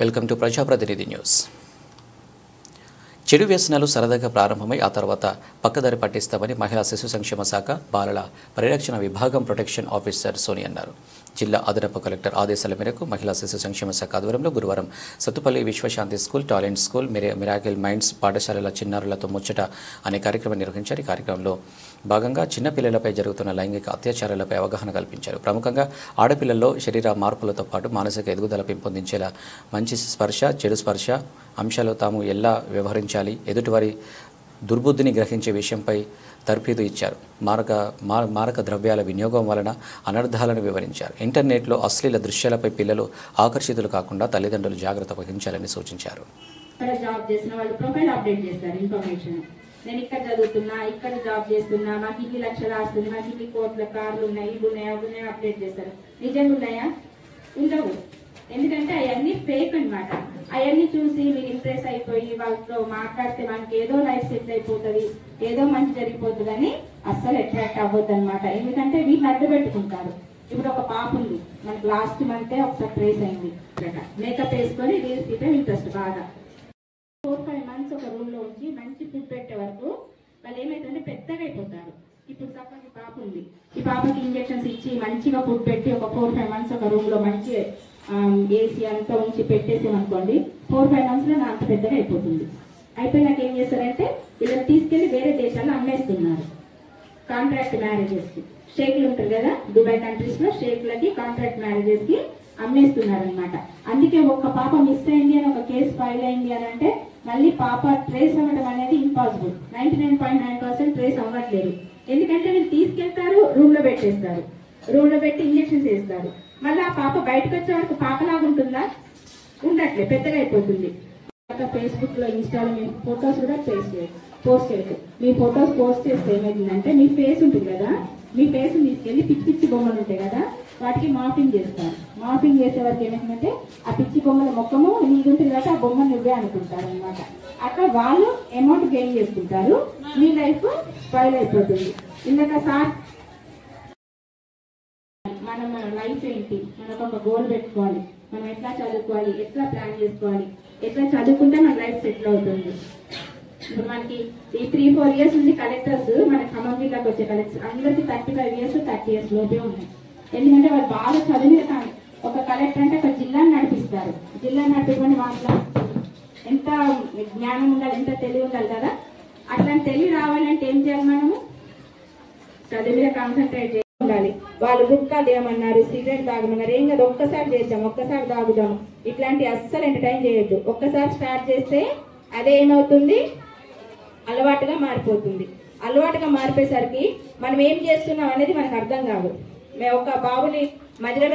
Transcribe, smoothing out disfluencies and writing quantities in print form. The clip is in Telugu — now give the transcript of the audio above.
వెల్కమ్ టు ప్రజాప్రతినిధి న్యూస్. చెడు వ్యసనాలు సరదాగా ప్రారంభమై ఆ తర్వాత పక్కదారి పట్టిస్తామని మహిళా శిశు సంక్షేమ శాఖ బాలల పరిరక్షణ విభాగం ప్రొటెక్షన్ ఆఫీసర్ సోని అన్నారు. జిల్లా అదనపు కలెక్టర్ ఆదేశాల మేరకు మహిళా శిశు సంక్షేమ శాఖ ఆధ్వర్యంలో గురువారం Sathupalli Vishwashanti school, talent school, miracle minds పాఠశాలల చిన్నారులతో ముచ్చట అనే కార్యక్రమం నిర్వహించారు. ఈ కార్యక్రమంలో భాగంగా చిన్నపిల్లలపై జరుగుతున్న లైంగిక అత్యాచారాలపై అవగాహన కల్పించారు. ప్రముఖంగా ఆడపిల్లల్లో శరీర మార్పులతో పాటు మానసిక ఎదుగుదల పెంపొందించేలా మంచి స్పర్శ, చెడు స్పర్శ అంశాలు తాము ఎలా వ్యవహరించాలి, ఎదుటివారి దుర్బుద్ధిని గ్రహించే విషయంపై తర్ఫీదు ఇచ్చారు. మారక ద్రవ్యాల వినియోగం వలన అనర్థాలను వివరించారు. ఇంటర్నెట్లో అశ్లీల దృశ్యాలపై పిల్లలు ఆకర్షితులు కాకుండా తల్లిదండ్రులు జాగ్రత్త వహించాలని సూచించారు. నేను ఇక్కడ చదువుతున్నా, ఇక్కడ జాబ్ చేస్తున్నా, మాకు ఇన్ని లక్షలు ఆస్తుంది, మాకు ఇన్ని కోట్ల కార్లు ఉన్నాయి, ఇవి ఉన్నాయి, అవి ఉన్నాయి అప్డేట్ చేస్తారు. నిజంగా ఉన్నాయా? ఉండవు. ఎందుకంటే అవన్నీ ఫేక్ అనమాట. అవన్నీ చూసి మీరు ఇంప్రెస్ అయిపోయి వాళ్ళతో మాట్లాడితే మనకి ఏదో లైఫ్ సెటిల్ అయిపోతుంది, ఏదో మంచి జరిగిపోతుంది అని అస్సలు అట్రాక్ట్ అవ్వద్దు అనమాట. ఎందుకంటే వీటిని అడ్డు పెట్టుకుంటారు. ఇప్పుడు ఒక పాప ఉంది, మనకి లాస్ట్ మంతే ఒకసారి ట్రేస్ అయింది. మేకప్ వేసుకొని రీల్స్ తీయడం ఇంట్రెస్ట్ బాగా. 4-5 months ఒక రూమ్ లో ఉంచి మంచి ఫుడ్ పెట్టే వరకు వాళ్ళు ఏమైతుందంటే పెద్దగా అయిపోతారు. ఇప్పుడు సపోజ్ ఈ పాప ఉంది, ఈ పాపకి ఇంజెక్షన్స్ ఇచ్చి మంచిగా ఫుడ్ పెట్టి ఒక 4-5 months ఒక రూమ్ లో మంచి ఏసీ అంతా ఉంచి పెట్టేసామనుకోండి, 4-5 months లో అంత పెద్దగా అయిపోతుంది. అయిపోయినాక ఏం చేస్తారంటే వీళ్ళని తీసుకెళ్లి వేరే దేశాల్లో అమ్మేస్తున్నారు. కాంట్రాక్ట్ మ్యారేజెస్ కి షేక్లు ఉంటారు కదా, దుబాయ్ కంట్రీస్ లో షేక్లకి కాంట్రాక్ట్ మ్యారేజెస్ కి అమ్మేస్తున్నారు అనమాట. అందుకే ఒక్క పాప మిస్ అయింది అని ఒక కేసు ఫైల్ అయింది అని అంటే మళ్ళీ పాప ట్రేస్ అవ్వడం అనేది ఇంపాసిబుల్. 99.9% ట్రేస్ అవ్వట్లేదు. ఎందుకంటే వీళ్ళు తీసుకెళ్తారు, రూమ్ లో పెట్టేస్తారు, రూమ్ లో పెట్టి ఇంజక్షన్స్ వేస్తారు. మళ్ళీ ఆ పాప బయటకు వచ్చే వరకు పాపలాగా ఉంటుందా? ఉండట్లే, పెద్దగా అయిపోతుంది. ఫేస్బుక్ లో, ఇన్స్టాలో మీ ఫొటోస్ కూడా పోస్ట్ చేయదు. మీ ఫొటోస్ పోస్ట్ చేస్తే ఏమైందంటే మీ ఫేస్ ఉంటుంది కదా, మీ ఫేస్ తీసుకెళ్లి పిచ్చి పిచ్చి బొమ్మలు ఉంటాయి కదా, వాటికి మార్ఫింగ్ చేస్తారు. మార్ఫింగ్ చేసే వరకు ఏమైందంటే ఆ పిచ్చి బొమ్మల మొక్కము నీకు ఉంటుంది కాబట్టి ఆ బొమ్మ నువ్వే అనుకుంటారు అనమాట. అక్కడ వాళ్ళు అమౌంట్ గెయిన్ చేసుకుంటారు, మీ లైఫ్ స్పాయిల్ అయిపోతుంది. ఇందాక సార్ మనం మన లైఫ్ ఏంటి, మనకు ఒక గోల్ పెట్టుకోవాలి, మనం ఎట్లా చదువుకోవాలి, ఎట్లా ప్లాన్ చేసుకోవాలి, ఎట్లా చదువుకుంటే మన లైఫ్ సెటిల్ అవుతుంది. ఇప్పుడు మనకి ఈ 3-4 years ఉంది కలెక్టర్స్, మన ఖమ్మం జిల్లాకు వచ్చే కలెక్టర్స్ అందరికి 35 years 30 years లోపే ఉన్నాయి. ఎందుకంటే వాళ్ళు బాగా చదివిన కానీ ఒక కలెక్టర్ అంటే ఒక జిల్లాను నడిపిస్తారు. జిల్లాను నడిపించుకుని వాళ్ళ ఎంత జ్ఞానం ఉండాలి, ఎంత తెలివి ఉండాలి కదా. అట్లాంటి తెలివి రావాలంటే ఏం చేయాలి? మనము చదువు మీద కాన్సన్ట్రేట్ చేయాలి. ఉండాలి. వాళ్ళు గుట్కా దేమన్నారు, సిగరెట్ తాగమన్నారు, ఏం కదా ఒక్కసారి చేద్దాం, ఒక్కసారి తాగుదాం, ఇట్లాంటి అస్సలు ఎంటర్టైన్ చేయొద్దు. ఒక్కసారి స్టార్ట్ చేస్తే అదే ఏమవుతుంది, అలవాటుగా మారిపోతుంది. అలవాటుగా మారిపోయేసరికి మనం ఏం చేస్తున్నాం అనేది మనకు అర్థం కాదు. మేము ఒక బాబుని మధ్యలో